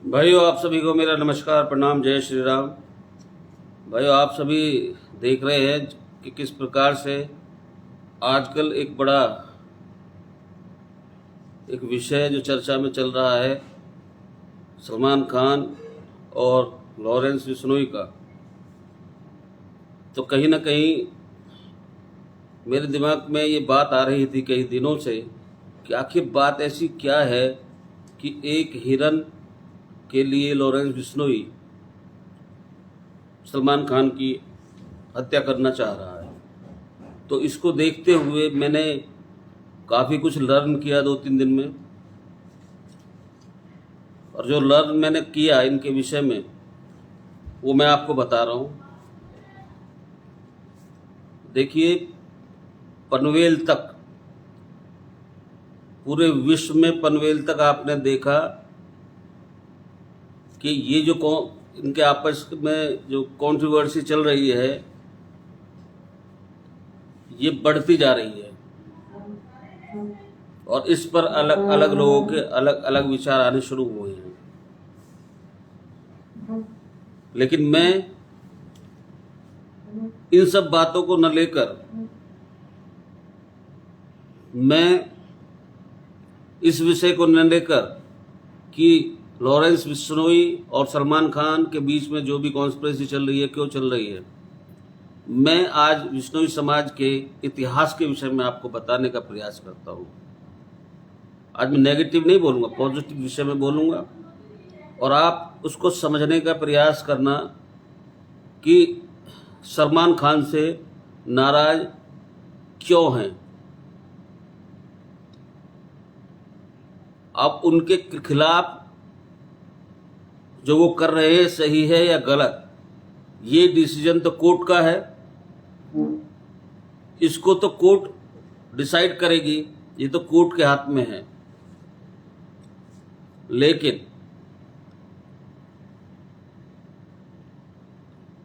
भाइयों, आप सभी को मेरा नमस्कार, प्रणाम, जय श्री राम। भाइयों, आप सभी देख रहे हैं कि किस प्रकार से आजकल एक विषय जो चर्चा में चल रहा है, सलमान खान और लॉरेंस बिश्नोई का। तो कहीं ना कहीं मेरे दिमाग में ये बात आ रही थी कई दिनों से कि आखिर बात ऐसी क्या है कि एक हिरन के लिए लॉरेंस बिश्नोई सलमान खान की हत्या करना चाह रहा है। तो इसको देखते हुए मैंने काफ़ी कुछ लर्न किया 2-3 दिन में, और जो लर्न मैंने किया इनके विषय में वो मैं आपको बता रहा हूँ। देखिए, पनवेल तक, पूरे विश्व में पनवेल तक आपने देखा कि ये जो इनके आपस में जो कंट्रोवर्सी चल रही है ये बढ़ती जा रही है, और इस पर अलग अलग लोगों के अलग अलग विचार आने शुरू हुए हैं। लेकिन मैं इन सब बातों को न लेकर मैं इस विषय को न लेकर कि लॉरेंस बिश्नोई और सलमान खान के बीच में जो भी कॉन्स्पिरेसी चल रही है, क्यों चल रही है, मैं आज बिश्नोई समाज के इतिहास के विषय में आपको बताने का प्रयास करता हूँ। आज मैं नेगेटिव नहीं बोलूँगा, पॉजिटिव विषय में बोलूँगा, और आप उसको समझने का प्रयास करना कि सलमान खान से नाराज क्यों हैं, अब उनके खिलाफ जो वो कर रहे हैं सही है या गलत, ये डिसीजन तो कोर्ट का है, इसको तो कोर्ट डिसाइड करेगी, ये तो कोर्ट के हाथ में है। लेकिन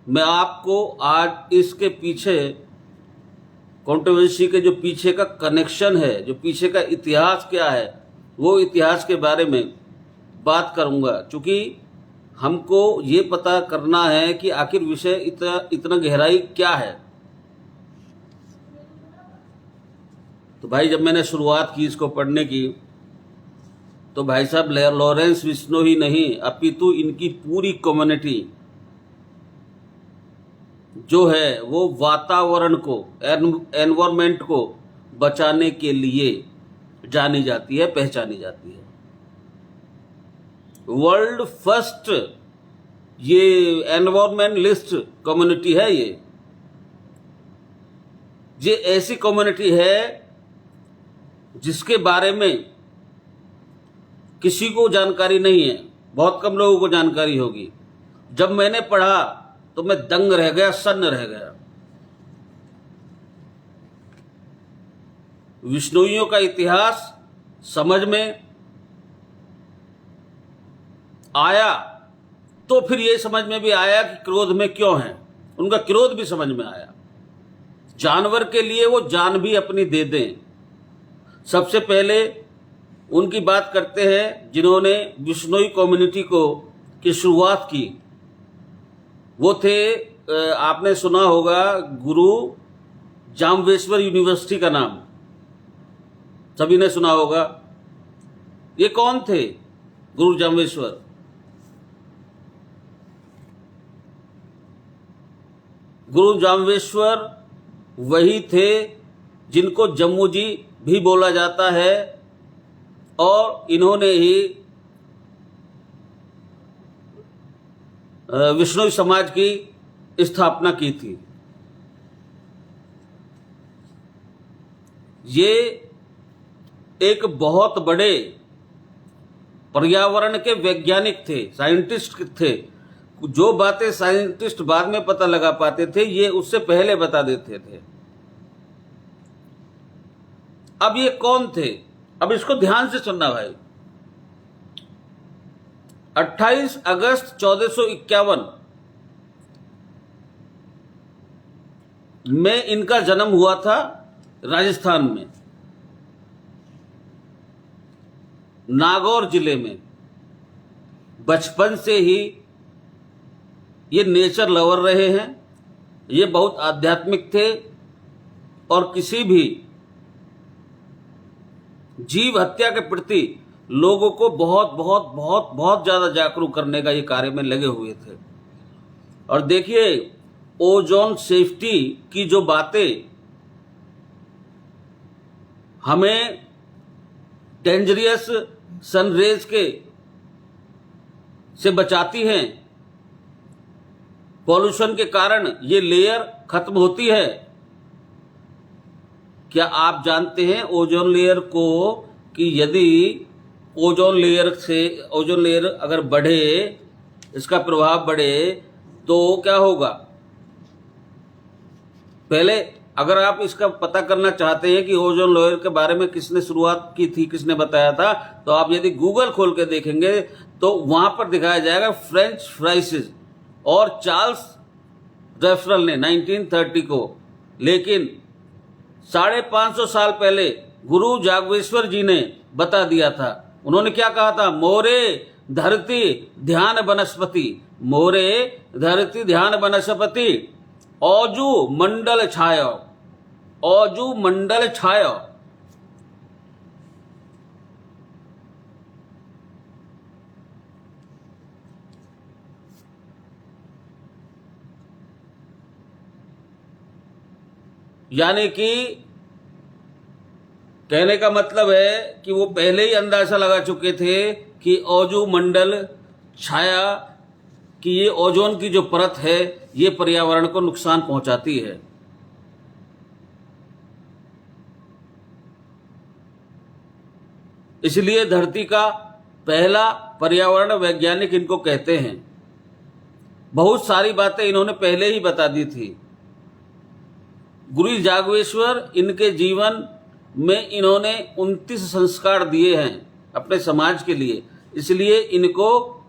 मैं आपको आज इसके पीछे कंट्रोवर्सी के जो पीछे का कनेक्शन है, जो पीछे का इतिहास क्या है, वो इतिहास के बारे में बात करूंगा, क्योंकि हमको ये पता करना है कि आखिर विषय इतना गहराई क्या है। तो भाई, जब मैंने शुरुआत की इसको पढ़ने की, तो भाई साहब, लॉरेंस बिश्नोई नहीं अपितु इनकी पूरी कम्युनिटी जो है वो वातावरण को, एनवायरमेंट को बचाने के लिए जानी जाती है, पहचानी जाती है। वर्ल्ड फर्स्ट ये एनवायरमेंटलिस्ट कम्युनिटी है। ये ऐसी कम्युनिटी है जिसके बारे में किसी को जानकारी नहीं है, बहुत कम लोगों को जानकारी होगी। जब मैंने पढ़ा तो मैं दंग रह गया, सन्न रह गया। बिश्नोइयों का इतिहास समझ में आया तो फिर ये समझ में भी आया कि क्रोध में क्यों है, उनका क्रोध भी समझ में आया। जानवर के लिए वो जान भी अपनी दे दें। सबसे पहले उनकी बात करते हैं जिन्होंने बिश्नोई कम्युनिटी की शुरुआत की। वो थे, आपने सुना होगा, गुरु जाम्बेश्वर यूनिवर्सिटी का नाम सभी ने सुना होगा। ये कौन थे गुरु जाम्बेश्वर? गुरु जाम्बेश्वर वही थे जिनको जम्मू जी भी बोला जाता है, और इन्होंने ही बिश्नोई समाज की स्थापना की थी। ये एक बहुत बड़े पर्यावरण के वैज्ञानिक थे, साइंटिस्ट थे। जो बातें साइंटिस्ट बाद में पता लगा पाते थे, ये उससे पहले बता देते थे। अब ये कौन थे? अब इसको ध्यान से सुनना भाई। 28 अगस्त 1451 में इनका जन्म हुआ था राजस्थान में, नागौर जिले में। बचपन से ही ये नेचर लवर रहे हैं, ये बहुत आध्यात्मिक थे और किसी भी जीव हत्या के प्रति लोगों को बहुत बहुत बहुत बहुत ज्यादा जागरूक करने का ये कार्य में लगे हुए थे। और देखिए, ओजोन सेफ्टी की जो बातें हमें डेंजरियस सनरेज के से बचाती हैं, पॉल्यूशन के कारण ये लेयर खत्म होती है। क्या आप जानते हैं ओजोन लेयर को कि यदि ओजोन लेयर अगर बढ़े, इसका प्रभाव बढ़े तो क्या होगा? पहले अगर आप इसका पता करना चाहते हैं कि ओजोन लेयर के बारे में किसने शुरुआत की थी, किसने बताया था, तो आप यदि गूगल खोल के देखेंगे तो वहां पर दिखाया जाएगा फ्रेंच फ्राइसिस और चार्ल्स रेफरल ने 1930 को। लेकिन 550 साल पहले गुरु जागवेश्वर जी ने बता दिया था। उन्होंने क्या कहा था? मोरे धरती ध्यान वनस्पति, मोरे धरती ध्यान वनस्पति, औजू मंडल छायो, औजू मंडल छायो। यानी कि कहने का मतलब है कि वो पहले ही अंदाजा लगा चुके थे कि औजू मंडल छाया, कि ये ओजोन की जो परत है ये पर्यावरण को नुकसान पहुंचाती है। इसलिए धरती का पहला पर्यावरण वैज्ञानिक इनको कहते हैं। बहुत सारी बातें इन्होंने पहले ही बता दी थी। गुरु जागवेश्वर, इनके जीवन में इन्होंने 29 संस्कार दिए हैं अपने समाज के लिए। इसलिए इनको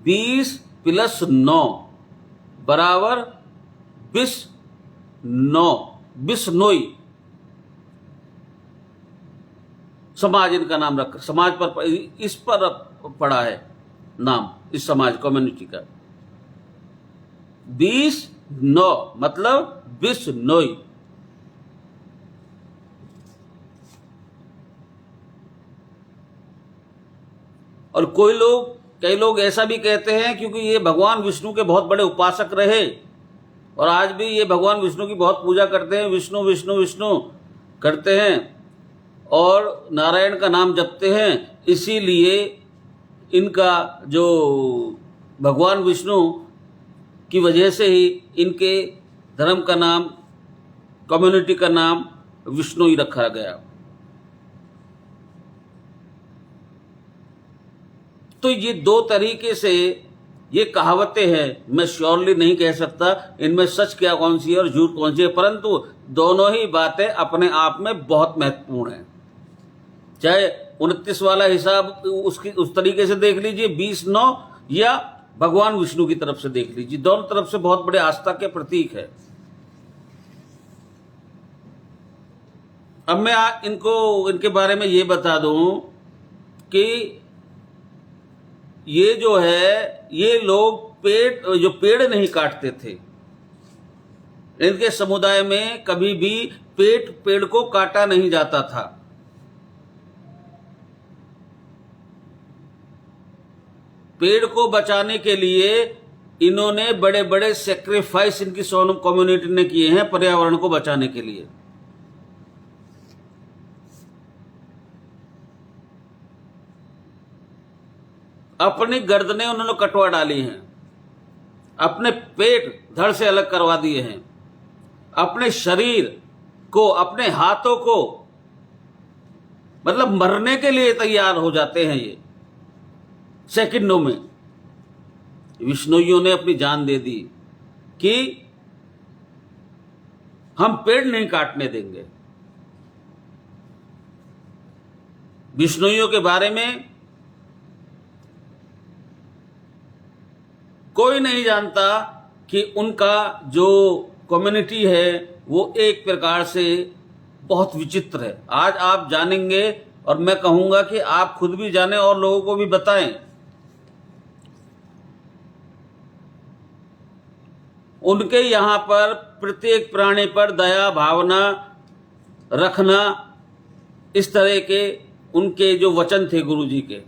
20 + 9 बराबर 29 समाज इनका नाम रख, समाज पर इस पर पड़ा है नाम, इस समाज कम्युनिटी का 29 मतलब 29। और कई लोग ऐसा भी कहते हैं क्योंकि ये भगवान विष्णु के बहुत बड़े उपासक रहे और आज भी ये भगवान विष्णु की बहुत पूजा करते हैं, विष्णु विष्णु विष्णु करते हैं और नारायण का नाम जपते हैं। इसीलिए इनका जो भगवान विष्णु की वजह से ही इनके धर्म का नाम, कम्युनिटी का नाम विष्णु ही रखा गया। तो ये 2 तरीके से ये कहावतें हैं। मैं श्योरली नहीं कह सकता इनमें सच क्या कौन सी है और झूठ कौन सी है, परंतु दोनों ही बातें अपने आप में बहुत महत्वपूर्ण हैं। चाहे 29 वाला हिसाब उस तरीके से देख लीजिए 20-9, या भगवान विष्णु की तरफ से देख लीजिए, दोनों तरफ से बहुत बड़े आस्था के प्रतीक है। अब मैं इनके बारे में ये बता दूं कि ये जो है, ये लोग पेड़ नहीं काटते थे। इनके समुदाय में कभी भी पेड़ को काटा नहीं जाता था। पेड़ को बचाने के लिए इन्होंने बड़े बड़े सेक्रीफाइस इनकी सोनम कम्युनिटी ने किए हैं पर्यावरण को बचाने के लिए। अपनी गर्दनें उन्होंने कटवा डाली हैं, अपने पेट धड़ से अलग करवा दिए हैं, अपने शरीर को, अपने हाथों को, मतलब मरने के लिए तैयार हो जाते हैं ये सेकंडों में। विष्णुइयों ने अपनी जान दे दी कि हम पेड़ नहीं काटने देंगे। विष्णुइयों के बारे में कोई नहीं जानता कि उनका जो कम्युनिटी है वो एक प्रकार से बहुत विचित्र है। आज आप जानेंगे और मैं कहूंगा कि आप खुद भी जानें और लोगों को भी बताएं। उनके यहाँ पर प्रत्येक प्राणी पर दया भावना रखना, इस तरह के उनके जो वचन थे गुरु जी के,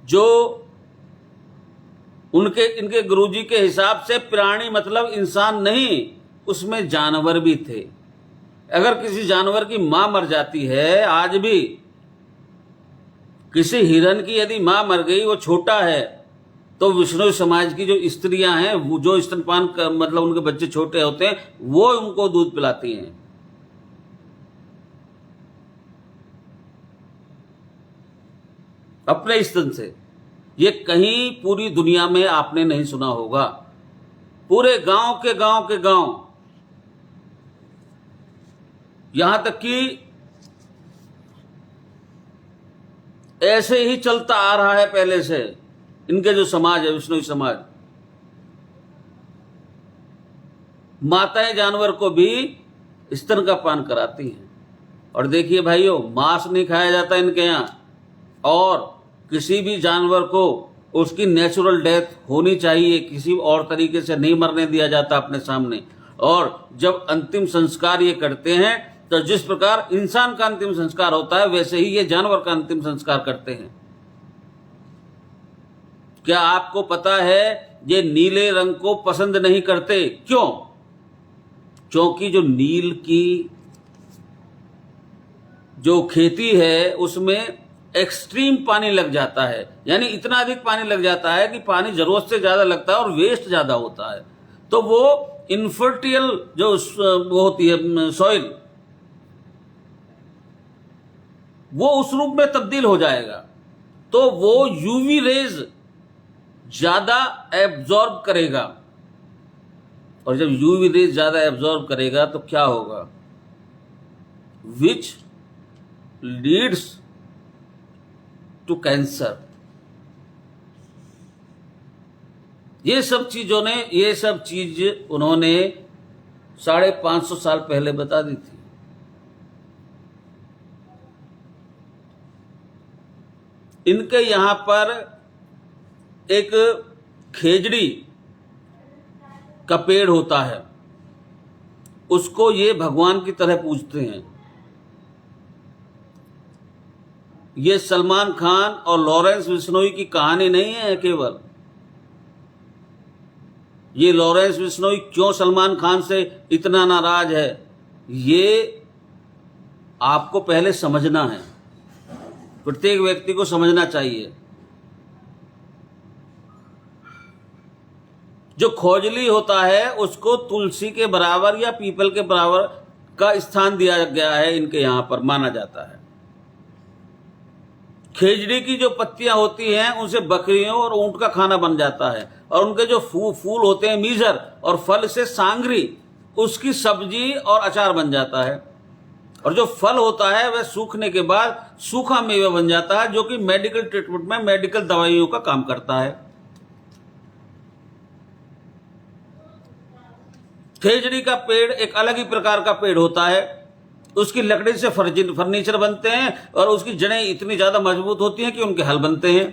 जो इनके गुरु जी के हिसाब से प्राणी मतलब इंसान नहीं, उसमें जानवर भी थे। अगर किसी जानवर की मां मर जाती है, आज भी किसी हिरन की यदि मां मर गई, वो छोटा है, तो विष्णु समाज की जो स्त्रियां हैं, वो जो स्तनपान मतलब उनके बच्चे छोटे होते हैं, वो उनको दूध पिलाती हैं। अपने स्तन से। ये कहीं पूरी दुनिया में आपने नहीं सुना होगा। पूरे गांव के गांव, यहां तक कि ऐसे ही चलता आ रहा है पहले से। इनके जो समाज है, विष्णु समाज, माताएं जानवर को भी स्तन का पान कराती हैं। और देखिए भाइयों, मांस नहीं खाया जाता इनके यहां, और किसी भी जानवर को उसकी नेचुरल डेथ होनी चाहिए, किसी और तरीके से नहीं मरने दिया जाता अपने सामने। और जब अंतिम संस्कार ये करते हैं, तो जिस प्रकार इंसान का अंतिम संस्कार होता है, वैसे ही ये जानवर का अंतिम संस्कार करते हैं। क्या आपको पता है ये नीले रंग को पसंद नहीं करते? क्यों? क्योंकि जो नील की जो खेती है, उसमें एक्सट्रीम पानी लग जाता है, यानी इतना अधिक पानी लग जाता है कि पानी जरूरत से ज्यादा लगता है और वेस्ट ज्यादा होता है। तो वो इनफर्टिल जो वो होती है सॉइल, वो उस रूप में तब्दील हो जाएगा। तो वो यूवी रेज ज्यादा एब्जॉर्ब करेगा, और जब यूवी रेज ज्यादा एब्जॉर्ब करेगा तो क्या होगा? Which leads to cancer. ये सब चीज उन्होंने 550 साल पहले बता दी थी। इनके यहां पर एक खेजड़ी का पेड़ होता है, उसको ये भगवान की तरह पूजते हैं। ये सलमान खान और लॉरेंस बिश्नोई की कहानी नहीं है केवल। ये लॉरेंस बिश्नोई क्यों सलमान खान से इतना नाराज है, ये आपको पहले समझना है। प्रत्येक व्यक्ति को समझना चाहिए। जो खोजली होता है, उसको तुलसी के बराबर या पीपल के बराबर का स्थान दिया गया है, इनके यहां पर माना जाता है। खेजड़ी की जो पत्तियां होती हैं, उनसे बकरियों और ऊंट का खाना बन जाता है। और उनके जो फूल होते हैं मीजर, और फल से सांगरी, उसकी सब्जी और अचार बन जाता है। और जो फल होता है वह सूखने के बाद सूखा मेवा बन जाता है, जो कि मेडिकल ट्रीटमेंट में मेडिकल दवाइयों का काम करता है। खेजड़ी का पेड़ एक अलग ही प्रकार का पेड़ होता है। उसकी लकड़ी से फर्नीचर बनते हैं, और उसकी जड़ें इतनी ज्यादा मजबूत होती हैं कि उनके हल बनते हैं।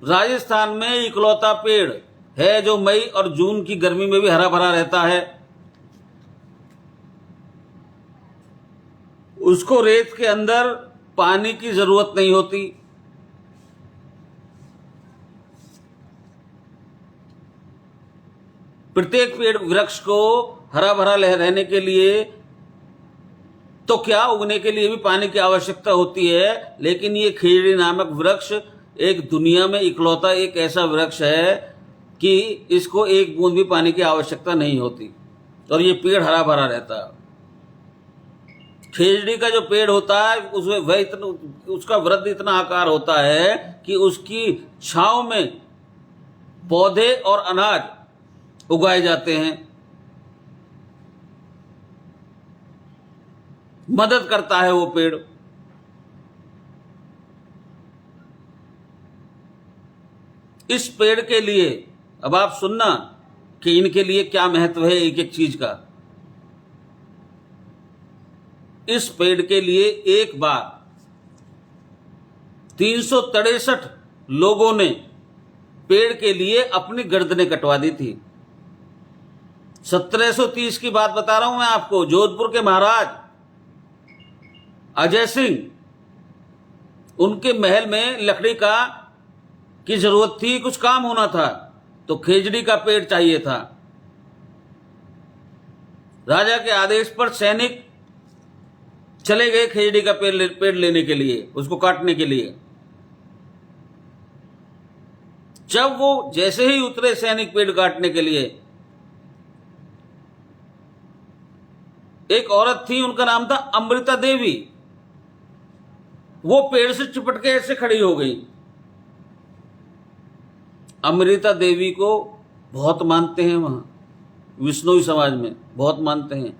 राजस्थान में इकलौता पेड़ है जो मई और जून की गर्मी में भी हरा भरा रहता है। उसको रेत के अंदर पानी की जरूरत नहीं होती। प्रत्येक पेड़ वृक्ष को हरा भरा रहने के लिए, तो क्या उगने के लिए भी पानी की आवश्यकता होती है। लेकिन ये खेजड़ी नामक वृक्ष एक दुनिया में इकलौता एक ऐसा वृक्ष है कि इसको एक बूंद भी पानी की आवश्यकता नहीं होती, और ये पेड़ हरा भरा रहता है। खेजड़ी का जो पेड़ होता है, उसमें उसका वृद्ध इतना आकार होता है कि उसकी छांव में पौधे और अनाज उगाए जाते हैं। मदद करता है वो पेड़। इस पेड़ के लिए अब आप सुनना कि इनके लिए क्या महत्व है एक एक चीज का। इस पेड़ के लिए एक बार 363 लोगों ने पेड़ के लिए अपनी गर्दनें कटवा दी थी। 1730 की बात बता रहा हूं मैं आपको। जोधपुर के महाराज अजय सिंह, उनके महल में लकड़ी की जरूरत थी, कुछ काम होना था, तो खेजड़ी का पेड़ चाहिए था। राजा के आदेश पर सैनिक चले गए खेजड़ी का पेड़ लेने के लिए, उसको काटने के लिए। जब वो जैसे ही उतरे सैनिक पेड़ काटने के लिए, एक औरत थी, उनका नाम था अमृता देवी। वो पेड़ से चिपट के ऐसे खड़ी हो गई। अमृता देवी को बहुत मानते हैं वहां विष्णोई समाज में, बहुत मानते हैं।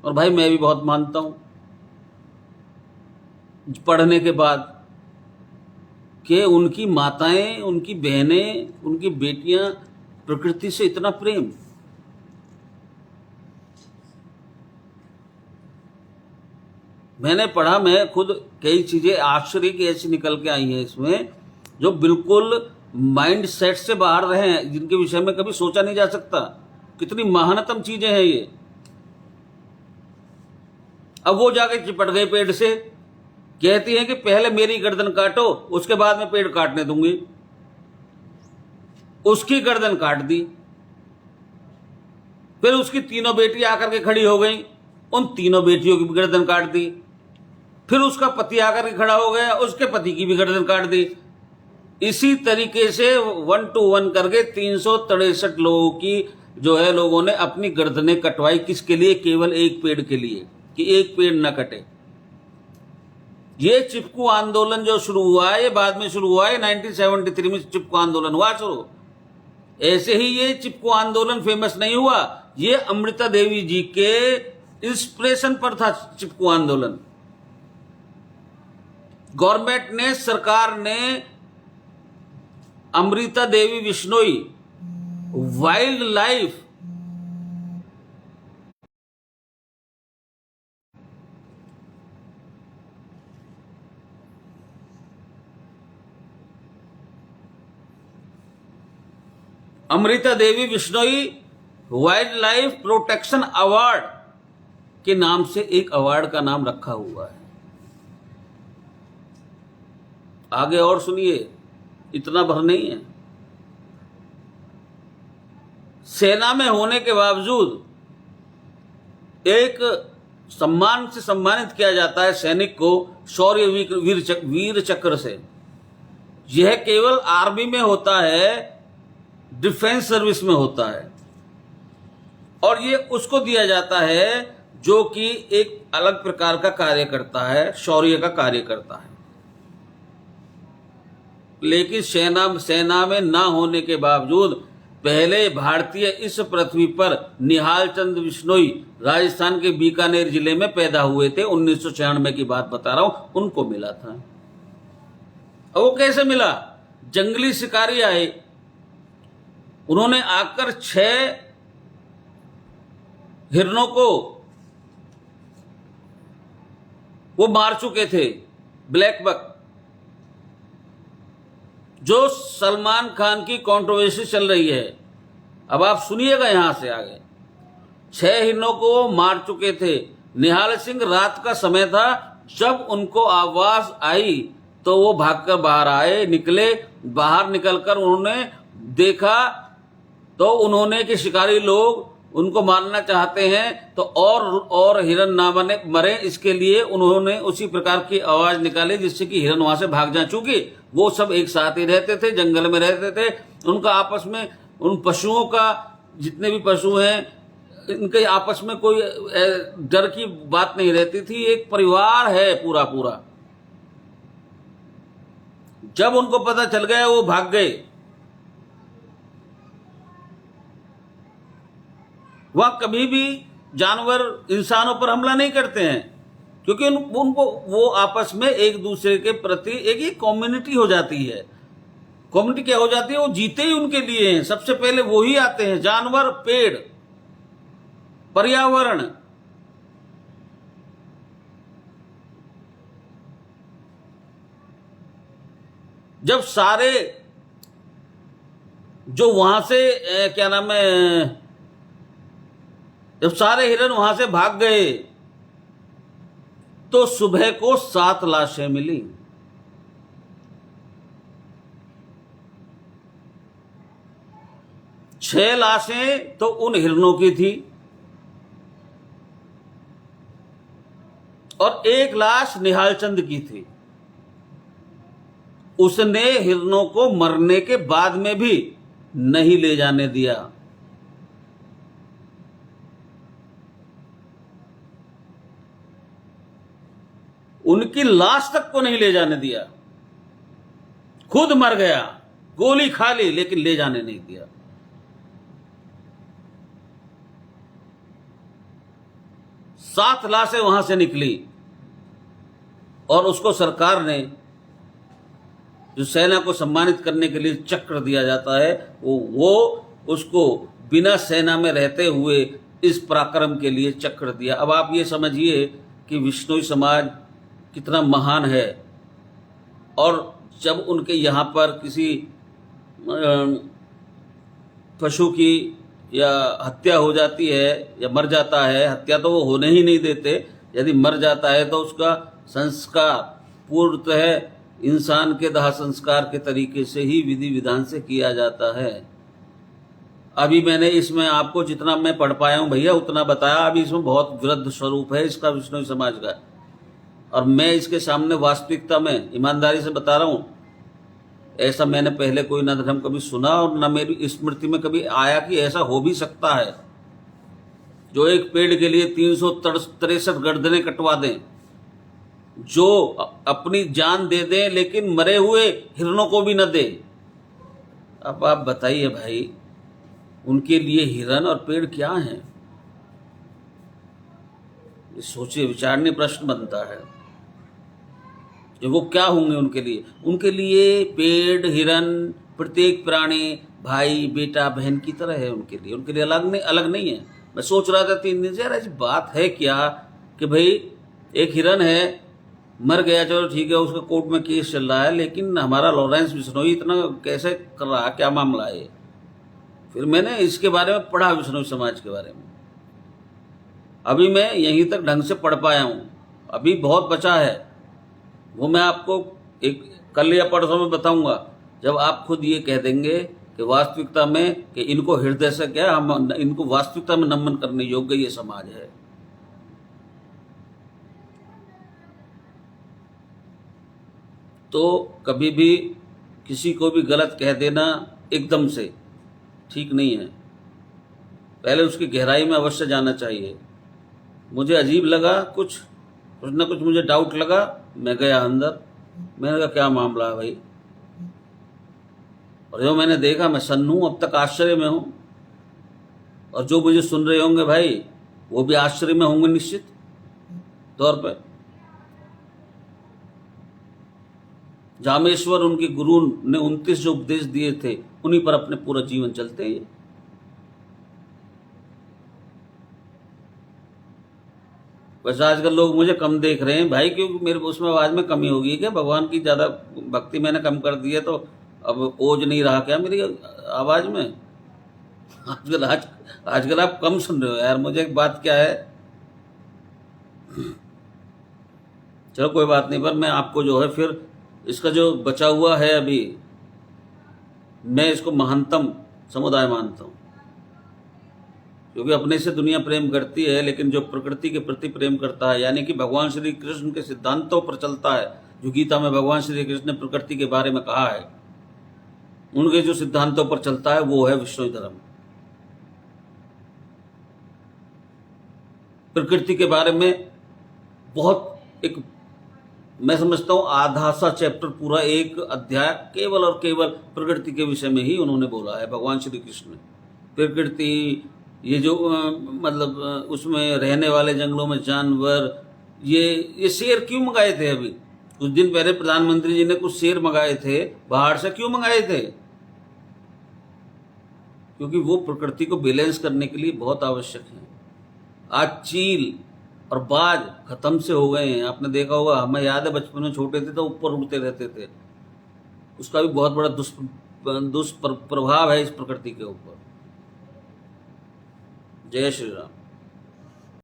और भाई मैं भी बहुत मानता हूं, पढ़ने के बाद, कि उनकी माताएं, उनकी बहनें, उनकी बेटियां, प्रकृति से इतना प्रेम। मैंने पढ़ा, मैं खुद कई चीजें आश्चर्य की ऐसी निकल के आई हैं इसमें, जो बिल्कुल माइंड सेट से बाहर रहे हैं, जिनके विषय में कभी सोचा नहीं जा सकता। कितनी महानतम चीजें हैं ये। अब वो जाके चिपट गए पेड़ से, कहती हैं कि पहले मेरी गर्दन काटो, उसके बाद मैं पेड़ काटने दूंगी। उसकी गर्दन काट दी। फिर उसकी तीनों बेटी आकर के खड़ी हो गई, उन तीनों बेटियों की भी गर्दन काट दी। फिर उसका पति आकर के खड़ा हो गया, उसके पति की भी गर्दन काट दी। इसी तरीके से 1 to 1 करके 363 लोगों की जो है, लोगों ने अपनी गर्दनें कटवाई। किसके लिए? केवल एक पेड़ के लिए, कि एक पेड़ न कटे। ये चिपकू आंदोलन जो शुरू हुआ है, ये बाद में शुरू हुआ है, 1973 में चिपकू आंदोलन हुआ शुरू। ऐसे ही ये चिपकू आंदोलन फेमस नहीं हुआ, ये अमृता देवी जी के इंस्पिरेशन पर था चिपकू आंदोलन। गवर्नमेंट ने, सरकार ने Amrita Devi Vishnoi wildlife Amrita Devi Vishnoi wildlife protection award के नाम से एक अवार्ड का नाम रखा हुआ है। आगे और सुनिए, इतना भर नहीं है। सेना में होने के बावजूद एक सम्मान से सम्मानित किया जाता है सैनिक को, शौर्य वीर चक्र से। यह केवल आर्मी में होता है, डिफेंस सर्विस में होता है, और ये उसको दिया जाता है जो कि एक अलग प्रकार का कार्य करता है, शौर्य का कार्य करता है। लेकिन सेना में ना होने के बावजूद पहले भारतीय इस पृथ्वी पर निहाल चंद विश्नोई राजस्थान के बीकानेर जिले में पैदा हुए थे। 1996 की बात बता रहा हूं, उनको मिला था। और वो कैसे मिला? जंगली शिकारी आए, उन्होंने आकर 6 हिरणों को वो मार चुके थे, ब्लैक बक। जो सलमान खान की कंट्रोवर्सी चल रही है, अब आप सुनिएगा यहां से आगे। 6 हिरणों को वो मार चुके थे। निहाल सिंह, रात का समय था, जब उनको आवाज आई तो वो भागकर बाहर आए, निकले। बाहर निकलकर उन्होंने देखा तो उन्होंने कि शिकारी लोग उनको मारना चाहते हैं, तो और हिरन ना मरे, इसके लिए उन्होंने उसी प्रकार की आवाज निकाली जिससे कि हिरन वहां से भाग जाए। चूंकि वो सब एक साथ ही रहते थे, जंगल में रहते थे, उनका आपस में, उन पशुओं का, जितने भी पशु हैं, इनके आपस में कोई डर की बात नहीं रहती थी। एक परिवार है पूरा पूरा। जब उनको पता चल गया, वो भाग गए। वह कभी भी जानवर इंसानों पर हमला नहीं करते हैं, क्योंकि उनको वो आपस में एक दूसरे के प्रति एक कम्युनिटी हो जाती है। कम्युनिटी क्या हो जाती है? वो जीते ही उनके लिए हैं, सबसे पहले वो ही आते हैं। जानवर, पेड़, पर्यावरण। जब सारे जो वहां से क्या नाम है, जब सारे हिरन वहां से भाग गए तो सुबह को 7 लाशें मिली। छह लाशें तो उन हिरणों की थी और एक लाश निहाल चंद की थी। उसने हिरणों को मरने के बाद में भी नहीं ले जाने दिया। उनकी लाश तक को नहीं ले जाने दिया। खुद मर गया, गोली खा ली, लेकिन ले जाने नहीं दिया। सात लाशें वहां से निकली और उसको सरकार ने, जो सेना को सम्मानित करने के लिए चक्र दिया जाता है, वो उसको बिना सेना में रहते हुए इस पराक्रम के लिए चक्र दिया। अब आप ये समझिए कि विश्नोई समाज कितना महान है। और जब उनके यहाँ पर किसी पशु की या हत्या हो जाती है या मर जाता है, हत्या तो वो होने ही नहीं देते, यदि मर जाता है तो उसका संस्कार पूर्णतः इंसान के दाह संस्कार के तरीके से ही विधि विधान से किया जाता है। अभी मैंने इसमें आपको जितना मैं पढ़ पाया हूं भैया उतना बताया। अभी इसमें बहुत वृद्ध स्वरूप है इसका विष्णु समाज का, और मैं इसके सामने वास्तविकता में ईमानदारी से बता रहा हूं, ऐसा मैंने पहले कोई न धर्म कभी सुना और न मेरी स्मृति में कभी आया कि ऐसा हो भी सकता है। जो एक पेड़ के लिए 363 गर्दनें कटवा दें, जो अपनी जान दे दें लेकिन मरे हुए हिरणों को भी न दे। अब आप बताइए भाई, उनके लिए हिरण और पेड़ क्या हैं? सोचिए, विचारनीय प्रश्न बनता है कि वो क्या होंगे उनके लिए। उनके लिए पेड़, हिरण, प्रत्येक प्राणी भाई, बेटा, बहन की तरह है उनके लिए अलग नहीं है। मैं सोच रहा था 3 दिन से, यार ऐसी बात है क्या कि भाई एक हिरण है, मर गया, चलो ठीक है, उसका कोर्ट में केस चल रहा है, लेकिन हमारा लॉरेंस बिश्नोई इतना कैसे कर रहा है, क्या मामला है? फिर मैंने इसके बारे में पढ़ा, विष्णु समाज के बारे में। अभी मैं यहीं तक ढंग से पढ़ पाया हूं, अभी बहुत बचा है। वो मैं आपको एक कल या परसों में बताऊंगा, जब आप खुद ये कह देंगे कि वास्तविकता में कि इनको हृदय से क्या, हम इनको वास्तविकता में नमन करने योग्य ये समाज है। तो कभी भी किसी को भी गलत कह देना एकदम से ठीक नहीं है। पहले उसकी गहराई में अवश्य जाना चाहिए। मुझे अजीब लगा, कुछ न कुछ मुझे डाउट लगा, मैं गया अंदर, मैंने कहा क्या मामला है भाई। और जो मैंने देखा, मैं सन्न हूं, अब तक आश्चर्य में हूं। और जो मुझे सुन रहे होंगे भाई, वो भी आश्चर्य में होंगे निश्चित तौर पर। जामेश्वर उनके गुरु ने 29 जो उपदेश दिए थे, उन्हीं पर अपने पूरा जीवन चलते हैं। वैसे आजकल लोग मुझे कम देख रहे हैं भाई, क्योंकि मेरे उसमें आवाज में कमी होगी क्या? भगवान की ज्यादा भक्ति मैंने कम कर दी है, तो अब ओज नहीं रहा क्या मेरी आवाज में? आजकल आप कम सुन रहे हो यार। मुझे एक बात क्या है, चलो कोई बात नहीं, पर मैं आपको जो है फिर इसका जो बचा हुआ है अभी, मैं इसको महानतम समुदाय मानता हूं। क्योंकि अपने से दुनिया प्रेम करती है, लेकिन जो प्रकृति के प्रति प्रेम करता है, यानी कि भगवान श्री कृष्ण के सिद्धांतों पर चलता है, जो गीता में भगवान श्री कृष्ण ने प्रकृति के बारे में कहा है, उनके जो सिद्धांतों पर चलता है, वो है विष्णु धर्म। प्रकृति के बारे में बहुत एक, मैं समझता हूं आधा सा चैप्टर, पूरा एक अध्याय केवल और केवल प्रकृति के विषय में ही उन्होंने बोला है भगवान श्री कृष्ण ने। प्रकृति, ये जो मतलब उसमें रहने वाले जंगलों में जानवर, ये शेर क्यों मंगाए थे? अभी कुछ दिन पहले प्रधानमंत्री जी ने कुछ शेर मंगाए थे बाहर से। क्यों मंगाए थे? क्योंकि वो प्रकृति को बैलेंस करने के लिए बहुत आवश्यक है। आज चील और बाज खत्म से हो गए हैं। आपने देखा होगा, हमें याद है बचपन में छोटे थे तो ऊपर उड़ते रहते थे। उसका भी बहुत बड़ा दुष्प्रभाव है इस प्रकृति के ऊपर। जय श्री राम।